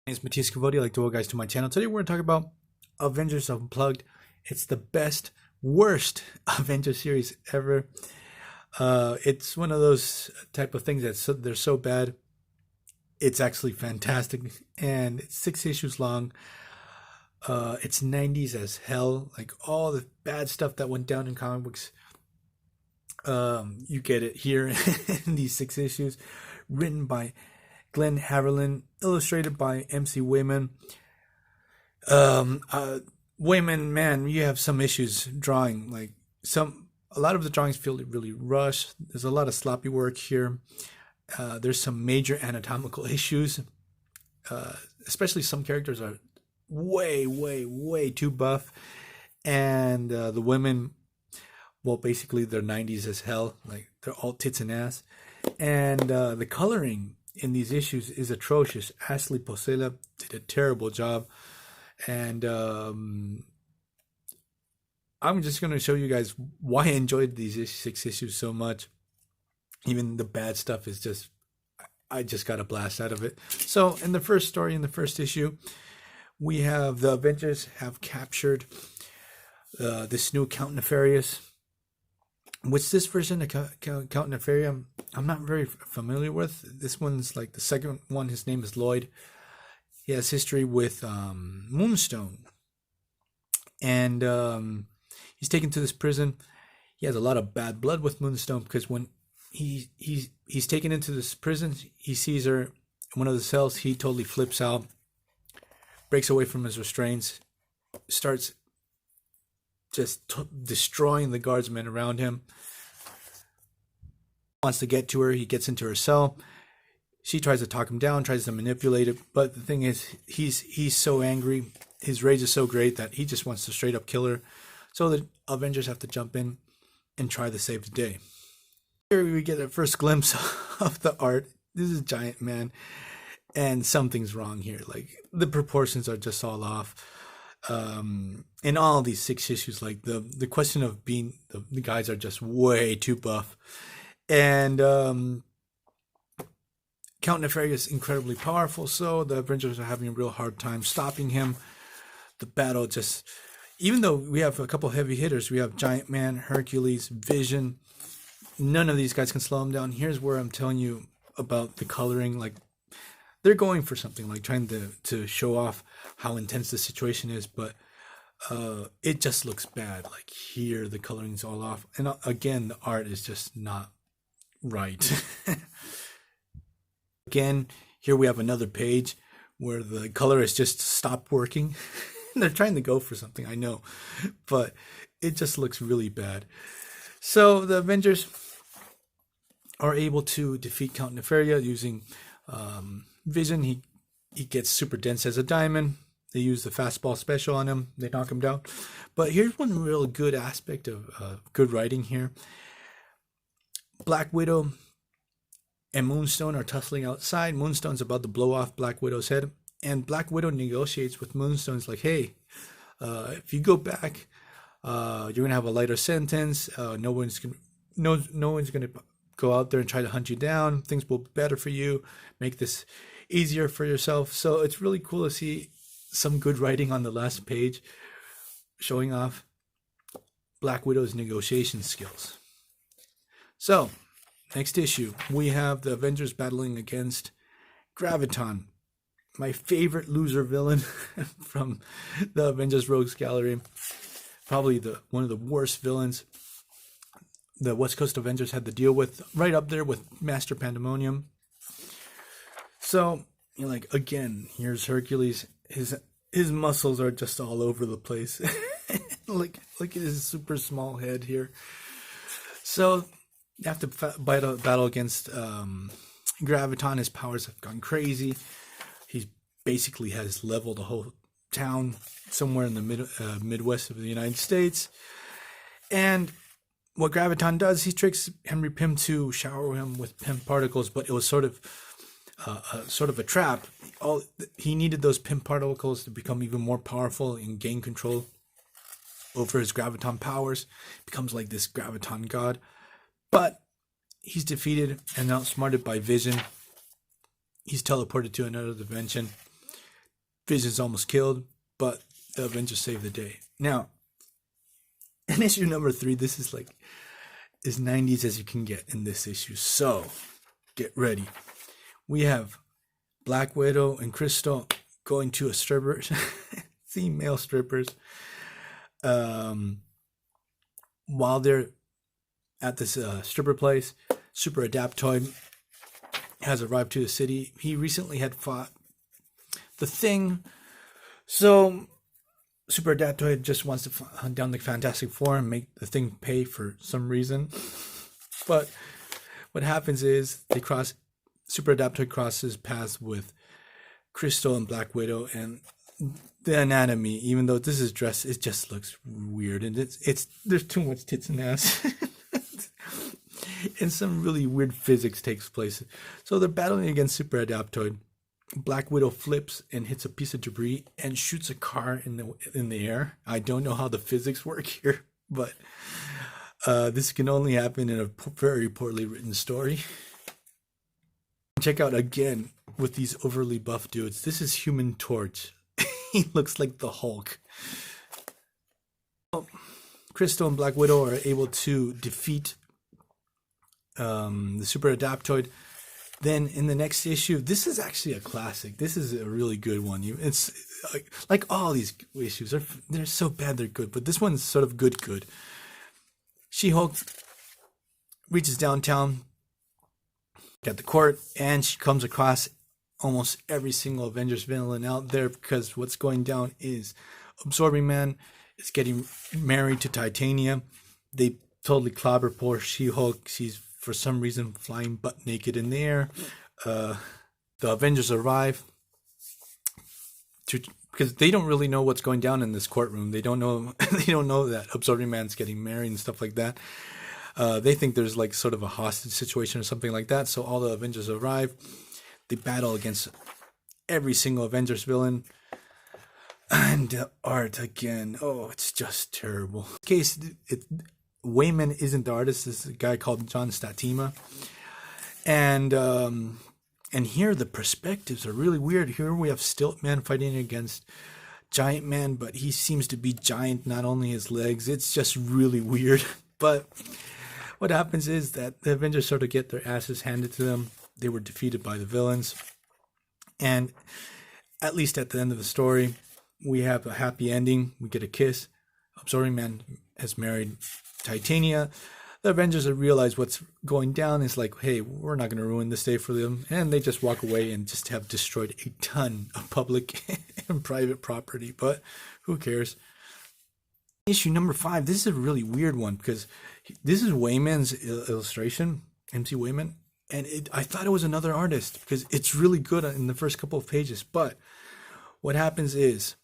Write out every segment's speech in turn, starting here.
It's Matthias Cavodi. I'd like to welcome guys to my channel. Today we're going to talk about Avengers Unplugged. It's the best, worst Avengers series ever. It's one of those type of things they're so bad. It's actually fantastic, and it's 6 issues long. It's 90s as hell. Like all the bad stuff that went down in comic books, you get it here in these 6 issues. Written by Glenn Herdling, illustrated by M.C.Wayman. Wayman, man, you have some issues drawing. A lot of the drawings feel really rushed. There's a lot of sloppy work here. There's some major anatomical issues. Especially some characters are way too buff, and the women, well, basically they're 90s as hell. Like they're all tits and ass, and the coloring in these issues is atrocious. Ashley Posela did a terrible job, and I'm just going to show you guys why I enjoyed these 6 issues so much. Even the bad stuff is just, I just got a blast out of it. So in the first story, in the first issue, we have the Avengers have captured this new Count Nefarious, which this version of Count Nefarious I'm not very familiar with. This one's like the second one. His name is Lloyd. He has history with Moonstone, and he's taken to this prison. He has a lot of bad blood with Moonstone, because when he's taken into this prison, he sees her in one of the cells. He totally flips out, breaks away from his restraints, starts just destroying the guardsmen around him. Wants to get to her. He gets into her cell. She tries to talk him down, tries to manipulate it, but the thing is, he's so angry. His rage is so great that he just wants to straight up kill her. So the Avengers have to jump in and try to save the day. Here we get a first glimpse of the art. This is Giant Man, and something's wrong here. Like the proportions are just all off. In all these 6 issues, like the question of being the guys are just way too buff, and Count Nefarious is incredibly powerful, so the Avengers are having a real hard time stopping him. The battle just, even though we have a couple heavy hitters, we have Giant Man, Hercules, Vision, none of these guys can slow him down. Here's where I'm telling you about the coloring. Like they're going for something, like trying to show off how intense the situation is, but it just looks bad. Like here, the coloring's all off, and again, the art is just not right. Again, here we have another page where the color has just stopped working. They're trying to go for something, I know, but it just looks really bad. So the Avengers are able to defeat Count Nefarious using Vision. He gets super dense as a diamond. They use the fastball special on him. They knock him down. But here's one real good aspect of good writing here. Black Widow and Moonstone are tussling outside. Moonstone's about to blow off Black Widow's head, and Black Widow negotiates with Moonstone. It's like, hey, if you go back, you're gonna have a lighter sentence. No one's gonna go out there and try to hunt you down. Things will be better for you. Make this easier for yourself. So it's really cool to see some good writing on the last page, showing off Black Widow's negotiation skills. So next issue, we have the Avengers battling against Graviton, my favorite loser villain from the Avengers Rogues Gallery. Probably one of the worst villains the West Coast Avengers had to deal with, right up there with Master Pandemonium. So, like, again, here's Hercules. His muscles are just all over the place. Look at his super small head here. So you have to battle against Graviton. His powers have gone crazy. He basically has leveled the whole town somewhere in the Midwest of the United States. And what Graviton does, he tricks Henry Pym to shower him with Pym particles, but it was sort of a trap. He needed those Pym particles to become even more powerful and gain control over his Graviton powers. Becomes like this Graviton god. But he's defeated and outsmarted by Vision. He's teleported to another dimension. Vision's almost killed, but the Avengers save the day. Now, in issue number 3, this is like as 90s as you can get in this issue. So, get ready. We have Black Widow and Crystal going to a stripper, female strippers. While they're at this stripper place, Super Adaptoid has arrived to the city. He recently had fought the Thing. So Super Adaptoid just wants to hunt down the Fantastic Four and make the Thing pay for some reason. But what happens is Super Adaptoid crosses paths with Crystal and Black Widow, and the anatomy, even though this is dressed, it just looks weird, and it's there's too much tits and ass. And some really weird physics takes place. So they're battling against Super Adaptoid. Black Widow flips and hits a piece of debris and shoots a car in the air. I don't know how the physics work here, but this can only happen in a very poorly written story. Check out again with these overly buff dudes. This is Human Torch. He looks like the Hulk. Crystal and Black Widow are able to defeat the Super Adaptoid. Then in the next issue, this is actually a classic. This is a really good one. It's like all these issues, they're so bad they're good, but this one's sort of good. She-Hulk reaches downtown at the court, and she comes across almost every single Avengers villain out there, because what's going down is Absorbing Man is getting married to Titania. They totally clobber poor She-Hulk. She's for some reason flying butt naked in the air. The Avengers arrive because they don't really know what's going down in this courtroom. They don't know that Absorbing Man's getting married and stuff like that. They think there's like sort of a hostage situation or something like that. So all the Avengers arrive. They battle against every single Avengers villain. And the art again, it's just terrible. In this case, Wayman isn't the artist. This is a guy called John Statima. And here the perspectives are really weird. Here we have Stilt Man fighting against Giant Man, but he seems to be giant, not only his legs. It's just really weird. But what happens is that the Avengers sort of get their asses handed to them. They were defeated by the villains. And at least at the end of the story, we have a happy ending. We get a kiss. Absorbing Man has married Titania. The Avengers realize what's going down. Is like, hey, we're not going to ruin this day for them. And they just walk away and just have destroyed a ton of public and private property. But who cares? Issue number 5. This is a really weird one because this is Wayman's illustration, M.C.Wayman. And I thought it was another artist because it's really good in the first couple of pages. But what happens is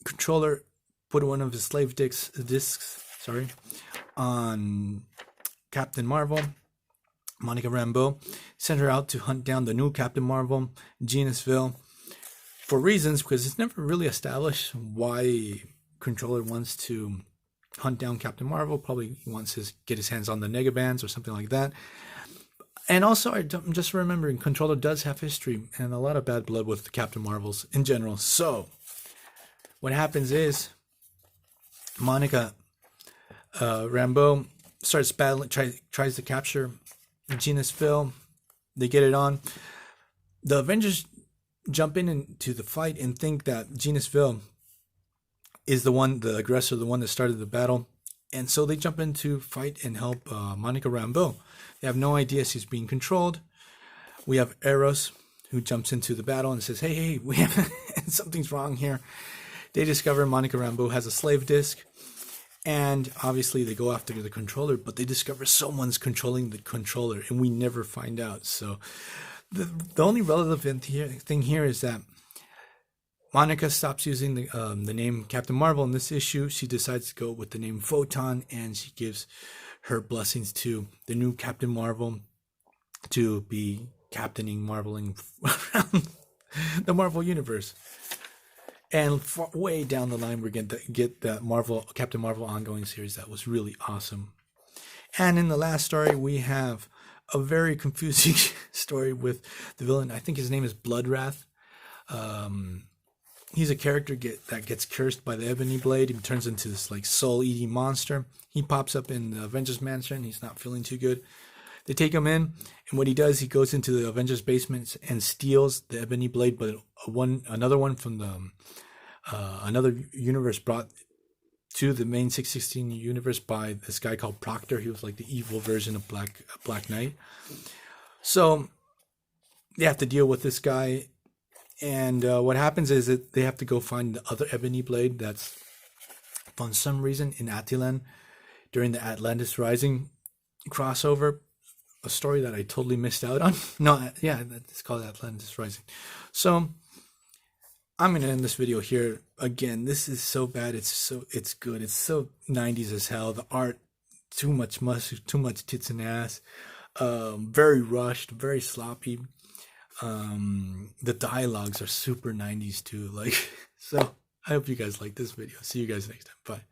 Controller put one of his slave discs on Captain Marvel, Monica Rambeau, sent her out to hunt down the new Captain Marvel, Genisville, for reasons, because it's never really established why Controller wants to hunt down Captain Marvel. Probably he wants to get his hands on the Negabands or something like that. And also, I'm just remembering, Controller does have history and a lot of bad blood with the Captain Marvels in general. So, what happens is, Monica Rambeau starts battling, tries to capture Genisville. They get it on. The Avengers jump into the fight and think that Genisville is the aggressor, the one that started the battle. And so they jump in to fight and help Monica Rambeau. They have no idea she's being controlled. We have Eros, who jumps into the battle and says, hey, we have something's wrong here. They discover Monica Rambeau has a slave disc. And obviously they go after the Controller, but they discover someone's controlling the Controller, and we never find out. So the only relevant thing here is that Monica stops using the name Captain Marvel in this issue. She decides to go with the name Photon, and she gives her blessings to the new Captain Marvel to be captaining, marveling around the Marvel Universe. And way down the line, we're going to get the Captain Marvel ongoing series that was really awesome. And in the last story, we have a very confusing story with the villain. I think his name is Bloodwrath. he's a character that gets cursed by the Ebony Blade. He turns into this like soul-eating monster. He pops up in the Avengers Mansion. He's not feeling too good. They take him in, and what he does, he goes into the Avengers basement and steals the Ebony Blade, but another one from the another universe brought to the main 616 universe by this guy called Proctor. He was like the evil version of Black Knight. So they have to deal with this guy, and what happens is that they have to go find the other Ebony Blade that's, for some reason, in Attilan during the Atlantis Rising crossover, a story that I totally missed out on. No, yeah, it's called Atlantis Rising. So I'm gonna end this video here. Again, this is so bad. It's good. It's so 90s as hell. The art, too much muscle, too much tits and ass. Very rushed, very sloppy. The dialogues are super 90s too. Like, so I hope you guys like this video. See you guys next time. Bye.